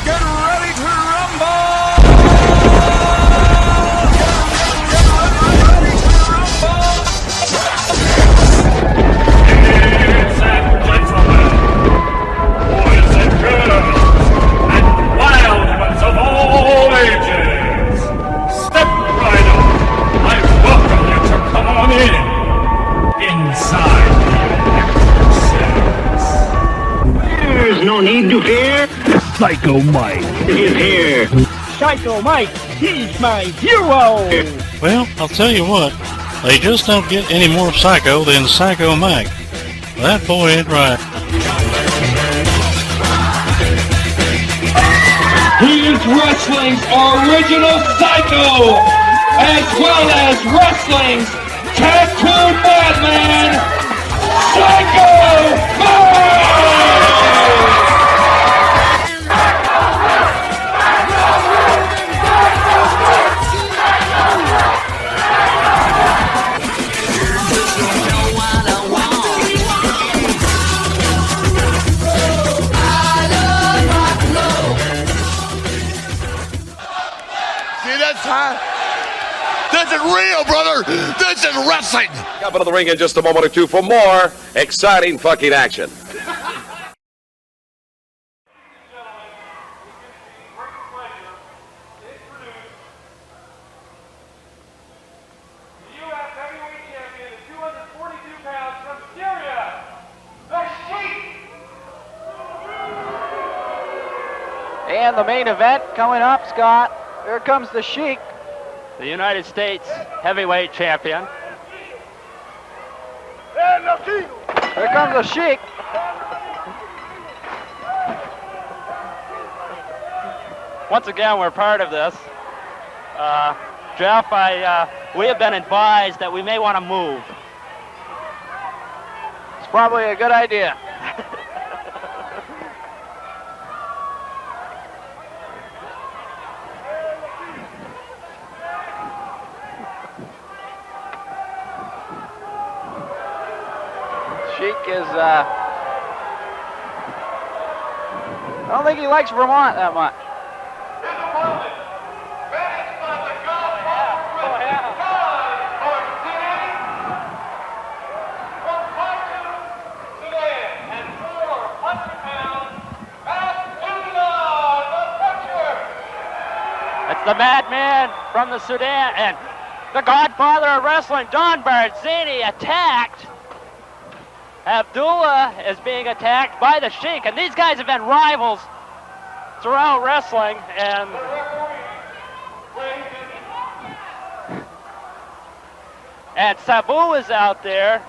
Get ready to rumble! Ladies and gentlemen, boys and girls, and wild ones of all ages, step right up. I welcome you to come on inside the electric cells. There's no need to fear. PsYcHo Mike Is here. PsYcHo Mike, he's my hero! Well, I'll tell you what, they just don't get any more psycho than PsYcHo Mike. That boy ain't right. He is wrestling's original psycho, as well as wrestling's tattooed madman, PsYcHo Mike! This is real, brother. This is wrestling. Up into the ring in just a moment or two for more exciting fucking action. And the main event coming up, Scott. Here comes the Sheik, the United States heavyweight champion. Here comes the Sheik. Once again, we're part of this. Jeff, we have been advised that we may want to move. It's probably a good idea. Sheik is, I don't think he likes Vermont that much. It's the madman from the Sudan and the godfather of wrestling, Don Barzini, attacked. Abdullah is being attacked by the Sheik, and these guys have been rivals throughout wrestling, and Sabu is out there.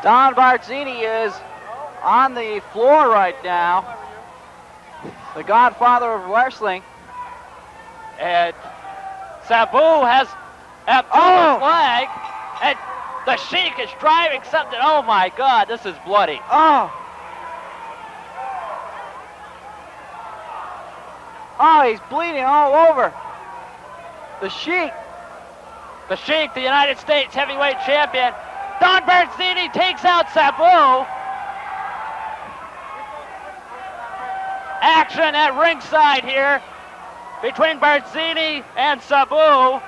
Don Barzini is on the floor right now, the godfather of wrestling, and Sabu has Abdullah's leg, and the Sheik is driving something. Oh my God, this is bloody. Oh, he's bleeding all over. The Sheik, the United States heavyweight champion. Don Barzini takes out Sabu. Action at ringside here between Barzini and Sabu.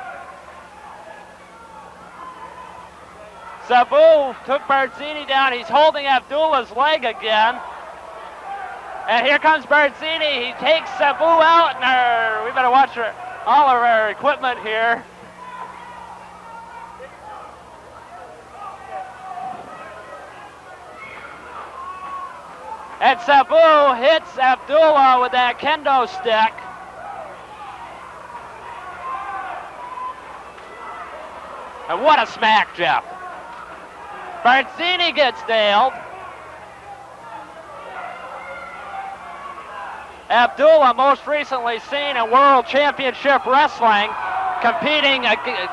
Sabu took Barzini down. He's holding Abdullah's leg again. And here comes Barzini. He takes Sabu out. And we better watch all of our equipment here. And Sabu hits Abdullah with that kendo stick. And what a smack, Jeff. Barzini gets nailed. Abdullah, most recently seen in World Championship Wrestling, competing,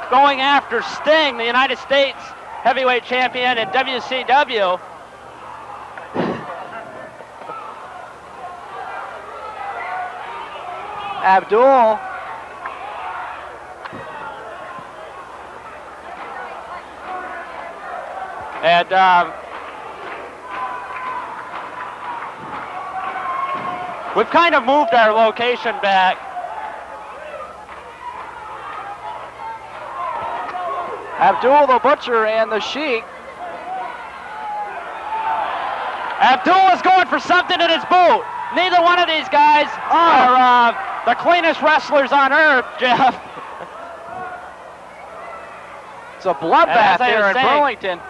going after Sting, the United States heavyweight champion in WCW. Abdul. And We've kind of moved our location back. Abdullah the Butcher and the Sheik. Abdullah's going for something in his boot. Neither one of these guys are the cleanest wrestlers on earth, Jeff. It's a bloodbath here in Burlington.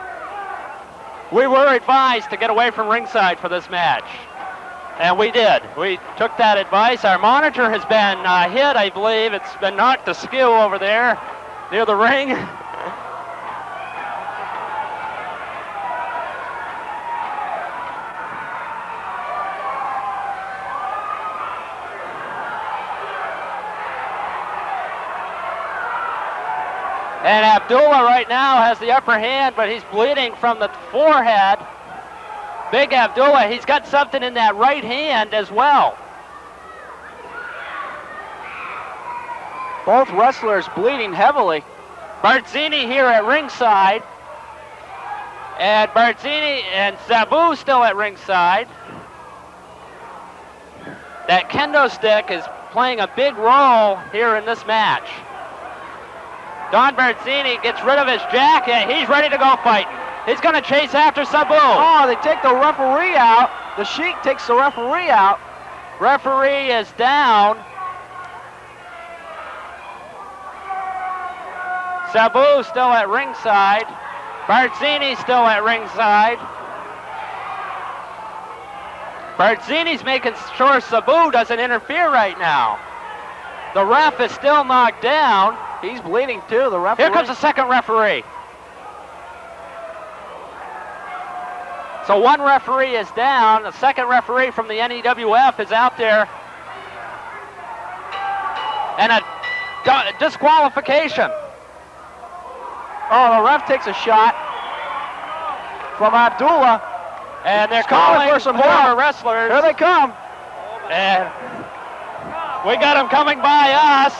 We were advised to get away from ringside for this match. And we did. We took that advice. Our monitor has been hit, I believe. It's been knocked askew over there near the ring. And Abdullah right now has the upper hand, but he's bleeding from the forehead. Big Abdullah, he's got something in that right hand as well. Both wrestlers bleeding heavily. Bartzini here at ringside. And Bartzini and Sabu still at ringside. That kendo stick is playing a big role here in this match. Don Bartzini gets rid of his jacket. He's ready to go fighting. He's going to chase after Sabu. Oh, they take the referee out. The Sheik takes the referee out. Referee is down. Sabu still at ringside. Bartzini still at ringside. Bartzini's making sure Sabu doesn't interfere right now. The ref is still knocked down. He's bleeding too, the referee. Here comes the second referee. So one referee is down. The second referee from the NEWF is out there. And a disqualification. Oh, the ref takes a shot from Abdullah. And they're calling for some more wrestlers. Here they come. And we got them coming by us.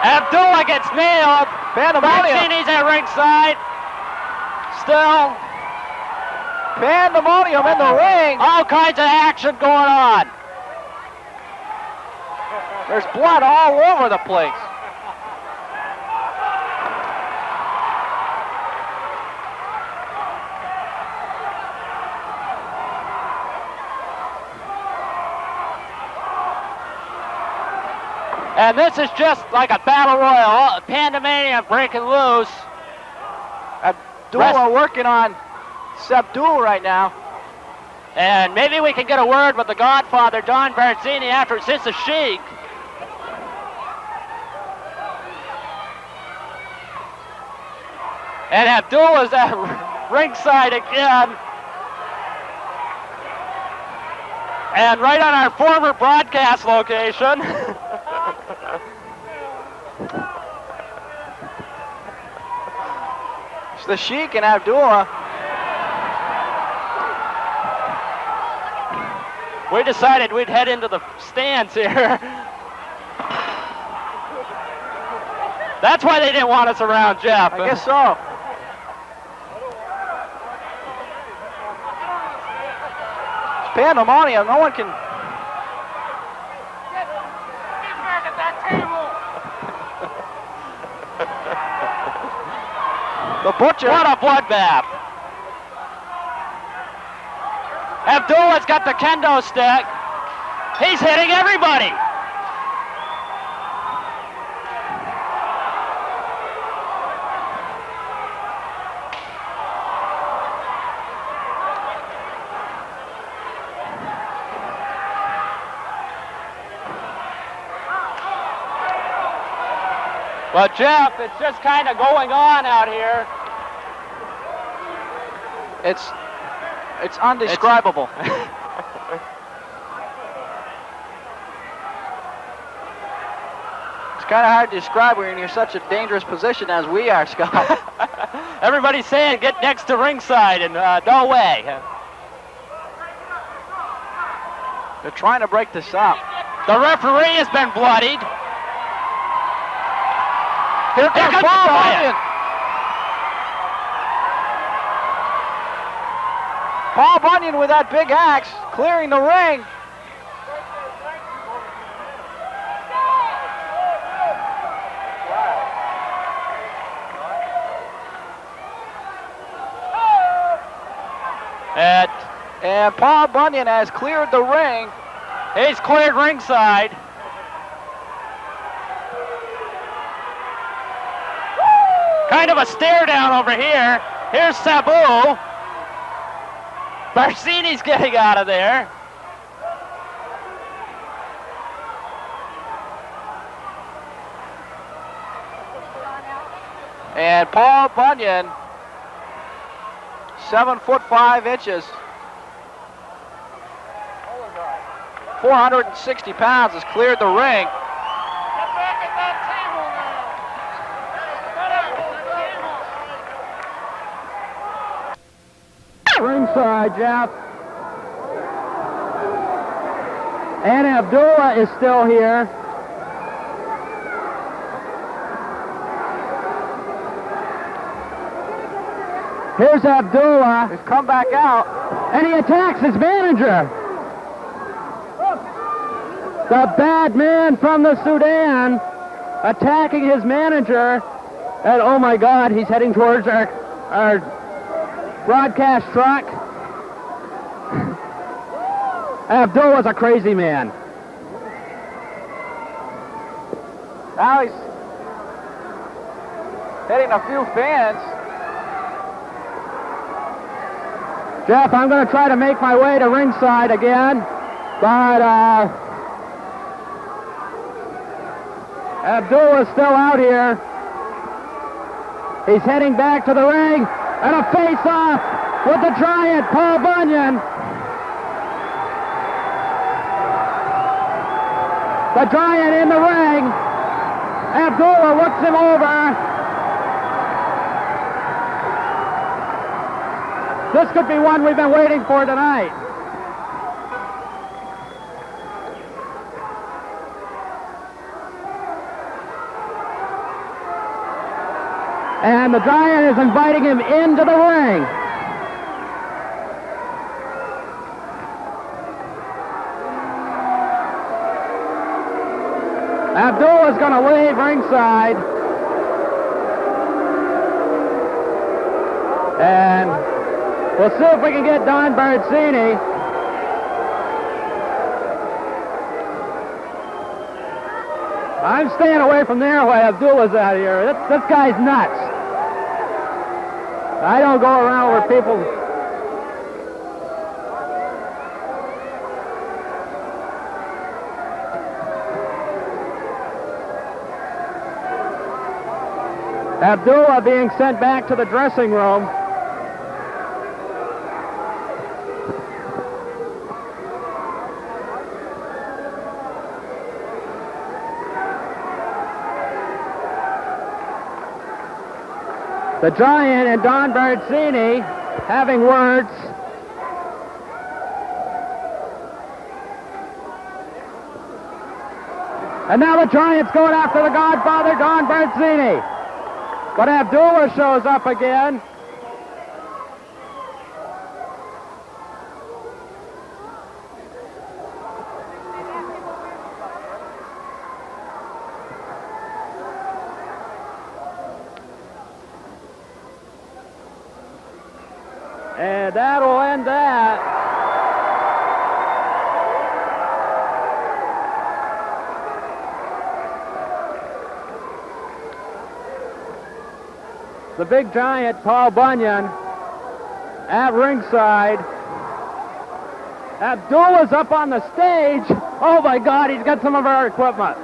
Abdullah gets nailed. Pandemonium. Bartzini's at ringside. Still. Pandemonium in the ring. All kinds of action going on. There's blood all over the place. And this is just like a battle royal. Pandemonium breaking loose. Abdullah working on Abdullah right now. And maybe we can get a word with the Godfather, Don Bartzini, after it's the Sheik. And Abdullah's at ringside again. And right on our former broadcast location. It's the Sheik and Abdullah. We decided we'd head into the stands here. That's why they didn't want us around, Jeff. I guess so. It's pandemonium. No one can. Get back at that table! The Butcher. What a bloodbath. Abdullah's got the kendo stick. He's hitting everybody. Well, Jeff, it's just kind of going on out here. It's undescribable. It's kind of hard to describe when you're in such a dangerous position as we are, Scott. Everybody's saying get next to ringside, and no way. They're trying to break this up. The referee has been bloodied. Here comes Bob Onion. Paul Bunyan with that big axe, clearing the ring. And Paul Bunyan has cleared the ring. He's cleared ringside. Kind of a stare down over here. Here's Sabu. Barcini's getting out of there. And Paul Bunyan, 7 foot 5 inches, 460 pounds, has cleared the ring. Get back at that table now. Ringside, Jeff. And Abdullah is still here. Here's Abdullah. He's come back out. And he attacks his manager. The bad man from the Sudan attacking his manager. And oh my God, he's heading towards our broadcast truck. Abdullah's a crazy man. Now he's hitting a few fans. Jeff, I'm going to try to make my way to ringside again, but Abdullah's still out here. He's heading back to the ring, and a face-off with the giant, Paul Bunyan. The giant in the ring. Abdullah looks him over. This could be one we've been waiting for tonight. And the giant is inviting him into the ring. Abdullah's going to leave ringside. And we'll see if we can get Don Barcini. I'm staying away from there while Abdullah's out here. This guy's nuts. I don't go around where people... Abdullah being sent back to the dressing room. The giant and Don Barcini having words. And now the giant's going after the Godfather, Don Barcini. But Abdullah shows up again. And that'll end that. The big giant, Paul Bunyan, at ringside. Abdullah's up on the stage. Oh my God, he's got some of our equipment.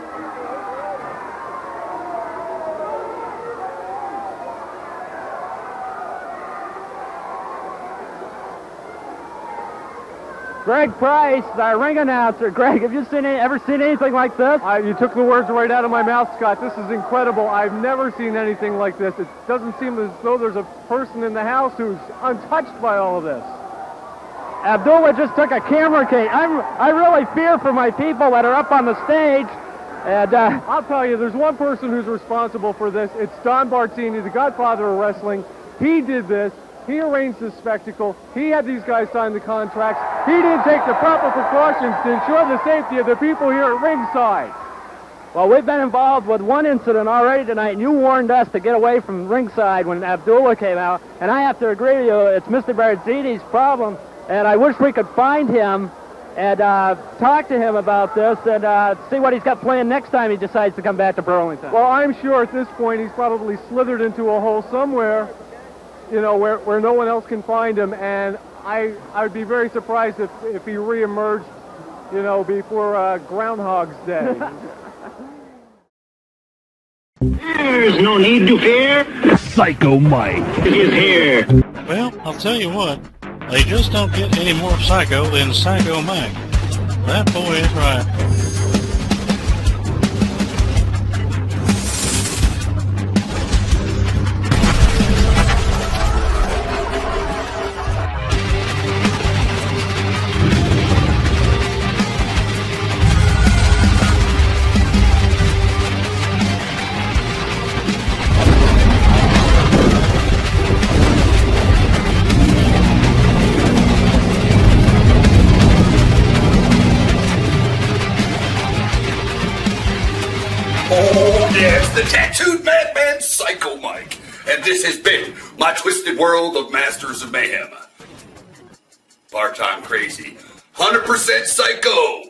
Greg Price, our ring announcer. Greg, have you ever seen anything like this? You took the words right out of my mouth, Scott. This is incredible. I've never seen anything like this. It doesn't seem as though there's a person in the house who's untouched by all of this. Abdullah just took a camera case. I really fear for my people that are up on the stage. And I'll tell you, there's one person who's responsible for this. It's Don Barcini, the Godfather of Wrestling. He did this. He arranged this spectacle. He had these guys sign the contracts. He didn't take the proper precautions to ensure the safety of the people here at ringside. Well, we've been involved with one incident already tonight, and you warned us to get away from ringside when Abdullah came out. And I have to agree with you, it's Mr. Barzini's problem, and I wish we could find him and talk to him about this and see what he's got planned next time he decides to come back to Burlington. Well, I'm sure at this point he's probably slithered into a hole somewhere, you know, where no one else can find him, and I would be very surprised if he reemerged, you know, before Groundhog's Day. There's no need to fear. Psycho Mike Is here. Well, I'll tell you what, they just don't get any more psycho than Psycho Mike. That boy is right. Oh, yes, the tattooed madman Psycho Mike. And this has been my twisted world of Masters of Mayhem. Part-time crazy. 100% psycho.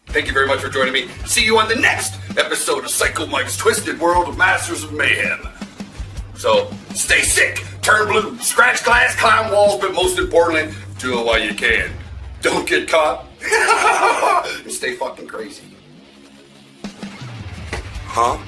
Thank you very much for joining me. See you on the next episode of Psycho Mike's Twisted World of Masters of Mayhem. So, stay sick, turn blue, scratch glass, climb walls, but most importantly, do it while you can. Don't get caught. And stay fucking crazy. Huh?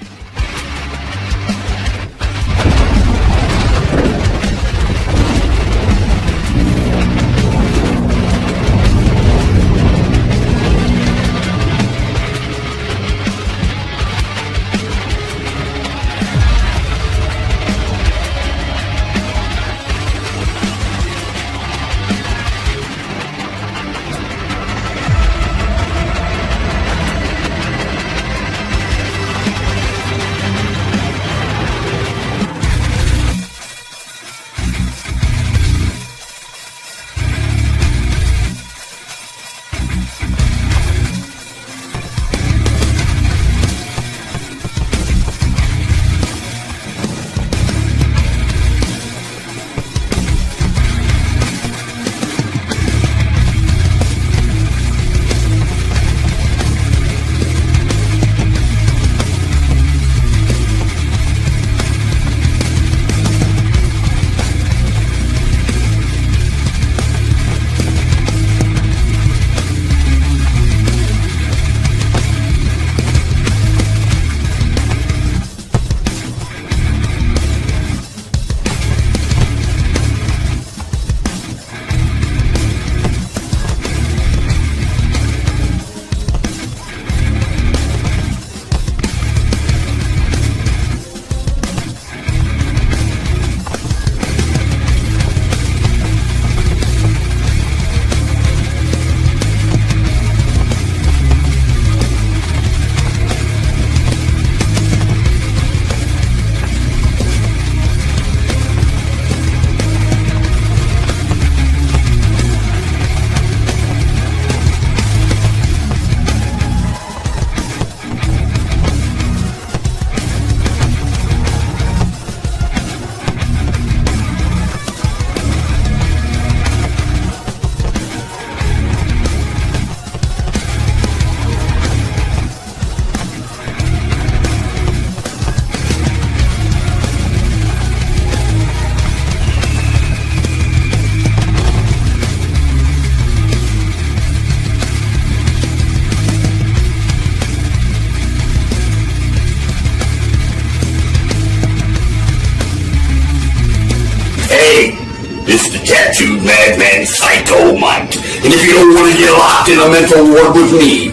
It's the tattooed madman Psycho Mike. And if you don't want to get locked in a mental ward with me,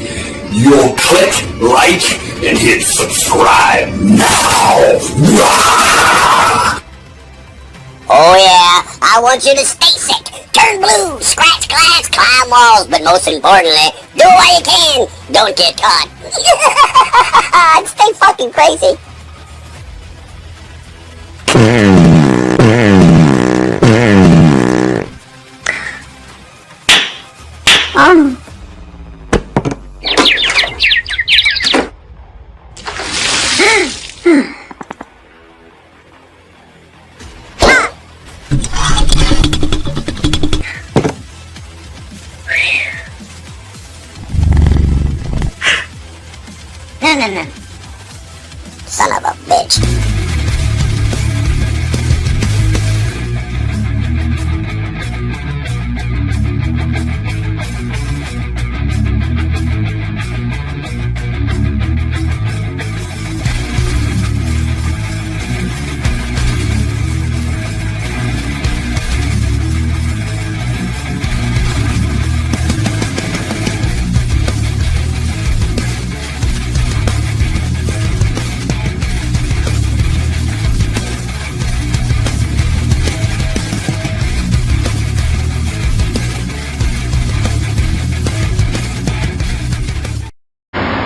you'll click like and hit subscribe now. Oh yeah, I want you to stay sick, turn blue, scratch glass, climb walls, but most importantly, do what you can, don't get caught. And stay fucking crazy. Mm-hmm. No. Son of a bitch.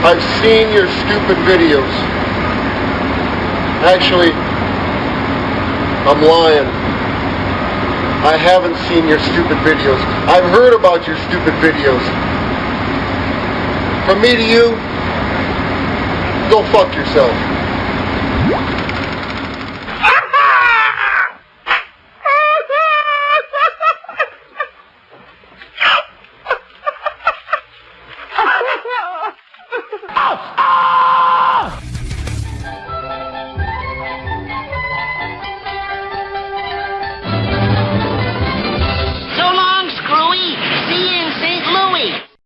I've seen your stupid videos. Actually, I'm lying. I haven't seen your stupid videos. I've heard about your stupid videos. From me to you, go fuck yourself.